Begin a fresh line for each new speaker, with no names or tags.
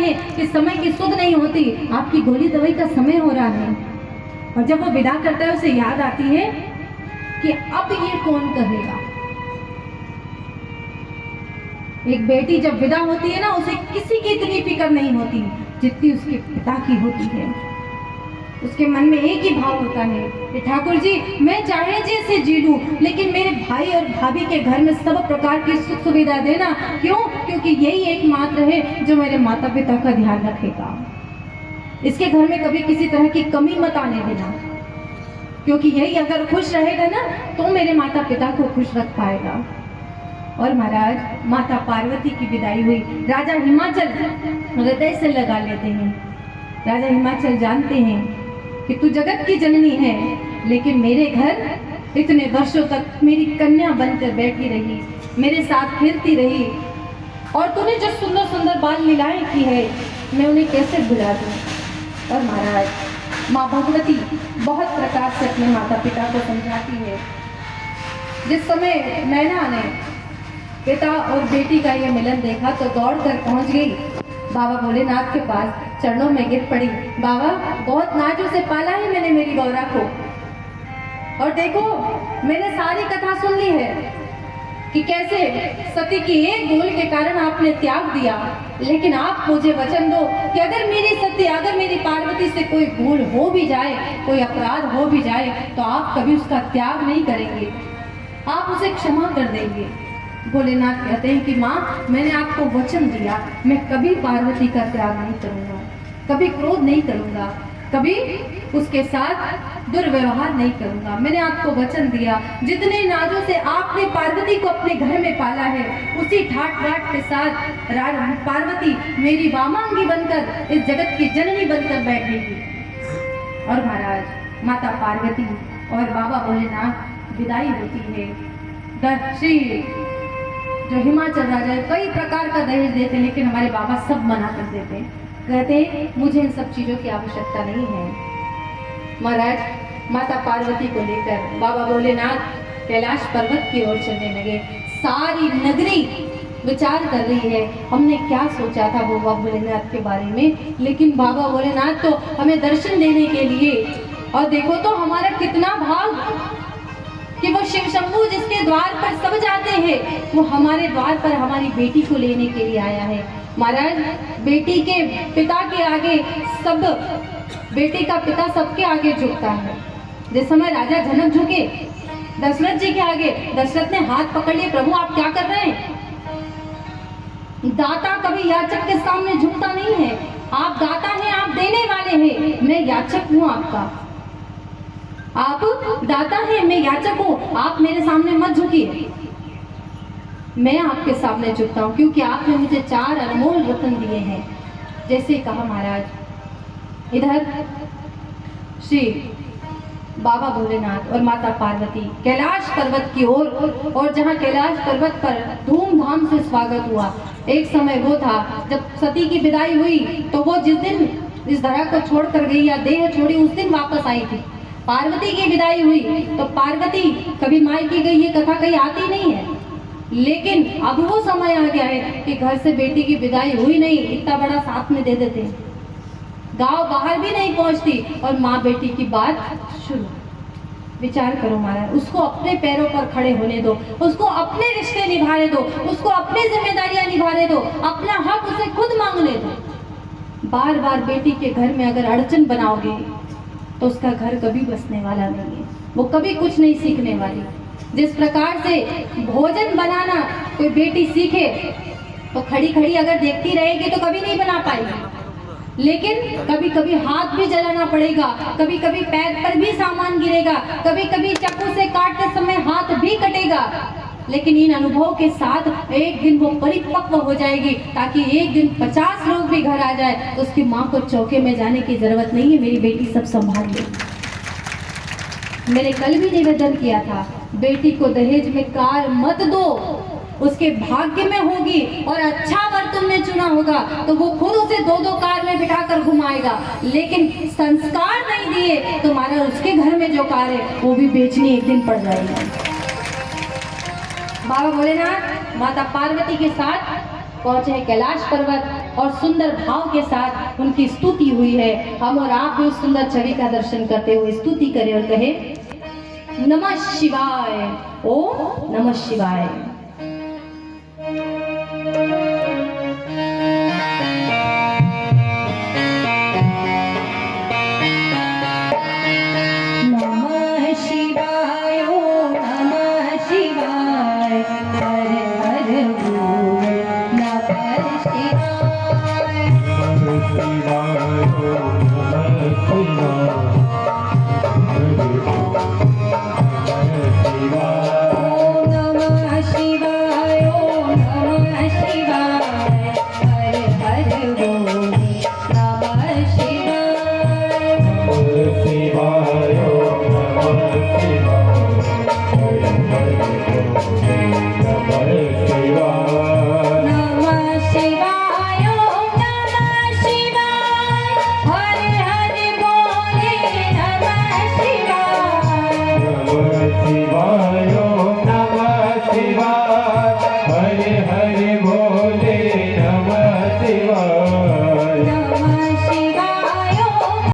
हैं कि समय की सुध नहीं होती, आपकी गोली दवाई का समय हो रहा है। और जब वो विदा करता है उसे याद आती है कि अब ये कौन कहेगा। एक बेटी जब विदा होती है ना, उसे किसी की इतनी फिक्र नहीं होती जितनी उसके पिता की होती है। उसके मन में एक ही भाव होता है कि ठाकुर जी, मैं चाहे जैसे जी लूं, लेकिन मेरे भाई और भाभी के घर में सब प्रकार की सुख सुविधा देना। क्यों? क्योंकि यही एकमात्र है जो मेरे माता पिता का ध्यान रखेगा। इसके घर में कभी किसी तरह की कमी मत आने देना, क्योंकि यही अगर खुश रहेगा ना तो मेरे माता पिता को खुश रख पाएगा। और महाराज, माता पार्वती की विदाई हुई। राजा हिमाचल हृदय से लगा लेते हैं। राजा हिमाचल जानते हैं कि तू जगत की जननी है, लेकिन मेरे घर इतने वर्षों तक मेरी कन्या बनकर बैठी रही, मेरे साथ खेलती रही, और तूने जो सुंदर सुंदर बाल लीलाएं की है, मैं उन्हें कैसे भुला दूं। और महाराज, माँ भगवती बहुत प्रकार से अपने माता पिता को समझाती है। जिस समय नैना ने पिता और बेटी का यह मिलन देखा तो दौड़कर पहुंच गई बाबा भोलेनाथ के पास, चरणों में गिर पड़ी। बाबा, बहुत नाजों से पाला है मैंने मेरी गौरा को, और देखो मैंने सारी कथा सुन ली है कि कैसे सती की एक भूल के कारण आपने त्याग दिया, लेकिन आप मुझे वचन दो कि अगर मेरी सती, अगर मेरी पार्वती से कोई भूल हो भी जाए, कोई अपराध हो भी जाए, तो आप कभी उसका त्याग नहीं करेंगे, आप उसे क्षमा कर देंगे। भोलेनाथ कहते हैं कि माँ, मैंने आपको वचन दिया, मैं कभी पार्वती का त्याग नहीं करूँगा, कभी क्रोध नहीं करूँगा, कभी उसके साथ दुर्व्यवहार नहीं करूँगा। मैंने आपको वचन दिया, जितने नाजों से आपने पार्वती को अपने घर में पाला है, उसी ठाट बाट के साथ पार्वती मेरी वामांगी बनकर, इस जगत की जननी बनकर बैठेगी। और महाराज, माता पार्वती और बाबा भोलेनाथ विदाई होती है। श्री जो हिमाचल राजा कई प्रकार का दहेज देते, लेकिन हमारे बाबा सब मना कर देते, कहते मुझे इन सब चीजों की आवश्यकता नहीं है। महाराज, माता पार्वती को लेकर बाबा भोलेनाथ कैलाश पर्वत की ओर चलने लगे। सारी नगरी विचार कर रही है, हमने क्या सोचा था बाबा भोलेनाथ के बारे में, लेकिन बाबा भोलेनाथ तो हमें दर्शन देने के लिए, और देखो तो हमारा कितना भाग कि वो शिव शंभू जिसके द्वार पर सब जाते हैं, वो हमारे द्वार पर हमारी बेटी को लेने के लिए आया है। महाराज, बेटी के पिता के आगे सब, बेटी का पिता सबके आगे झुकता है। जिस समय राजा जनक झुके दशरथ जी के आगे, दशरथ ने हाथ पकड़ लिए, प्रभु आप क्या कर रहे हैं। दाता कभी याचक के सामने झुकता नहीं है, आप दाता हैं, आप देने वाले हैं, मैं याचक हूँ आपका, आप दाता हैं, मैं याचक हूँ, आप मेरे सामने मत झुकिए। मैं आपके सामने झुकता हूँ क्योंकि आपने मुझे 4 अनमोल रत्न दिए हैं। जैसे कहा महाराज, इधर श्री बाबा भोलेनाथ और माता पार्वती कैलाश पर्वत की ओर, और जहाँ कैलाश पर्वत पर धूमधाम से स्वागत हुआ। एक समय वो था जब सती की विदाई हुई, तो वो जिस दिन इस धरा को छोड़ कर गई या देह छोड़ी, उस दिन वापस आई थी। पार्वती की विदाई हुई तो पार्वती कभी मायके गई, ये कथा कहीं आती नहीं है, लेकिन अब वो समय आ गया है कि घर से बेटी की विदाई हुई नहीं, इतना बड़ा साथ में दे देते, गांव बाहर भी नहीं पहुंचती, और माँ बेटी की बात शुरू। विचार करो महाराज, उसको अपने पैरों पर खड़े होने दो, उसको अपने रिश्ते निभाने दो, उसको अपनी जिम्मेदारियां निभाने दो, अपना हक उसे खुद मांगने दो। बार बार बेटी के घर में अगर अड़चन बनाओगे तो उसका घर कभी बसने वाला नहीं है, वो कभी कुछ नहीं सीखने वाली। जिस प्रकार से भोजन बनाना कोई बेटी सीखे, तो खड़ी खड़ी अगर देखती रहेगी तो कभी नहीं बना पाएगी, लेकिन कभी कभी हाथ भी जलाना पड़ेगा, कभी कभी पैर पर भी सामान गिरेगा, कभी कभी चाकू से काटते समय हाथ भी कटेगा, लेकिन इन अनुभव के साथ एक दिन वो परिपक्व हो जाएगी, ताकि एक दिन 50 लोग भी घर आ जाए तो उसकी माँ को चौके में जाने की जरूरत नहीं है, मेरी बेटी सब संभाल लेगी। मैंने कल भी निवेदन किया था, बेटी को दहेज में कार मत दो, उसके भाग्य में होगी, और अच्छा वर तुमने चुना होगा तो वो खुद उसे 2-2 कार में बिठाकर घुमाएगा, लेकिन संस्कार नहीं दिए तो मारा उसके घर में जो कार है वो भी बेचनी एक दिन पड़ जाएगी। बाबा भोलेनाथ माता पार्वती के साथ पहुंचे कैलाश पर्वत। और सुंदर भाव के साथ उनकी स्तुति हुई है। हम और आप भी उस सुंदर छवि का दर्शन करते हुए स्तुति करें और कहे नमः शिवाय, ओम नमः शिवाय।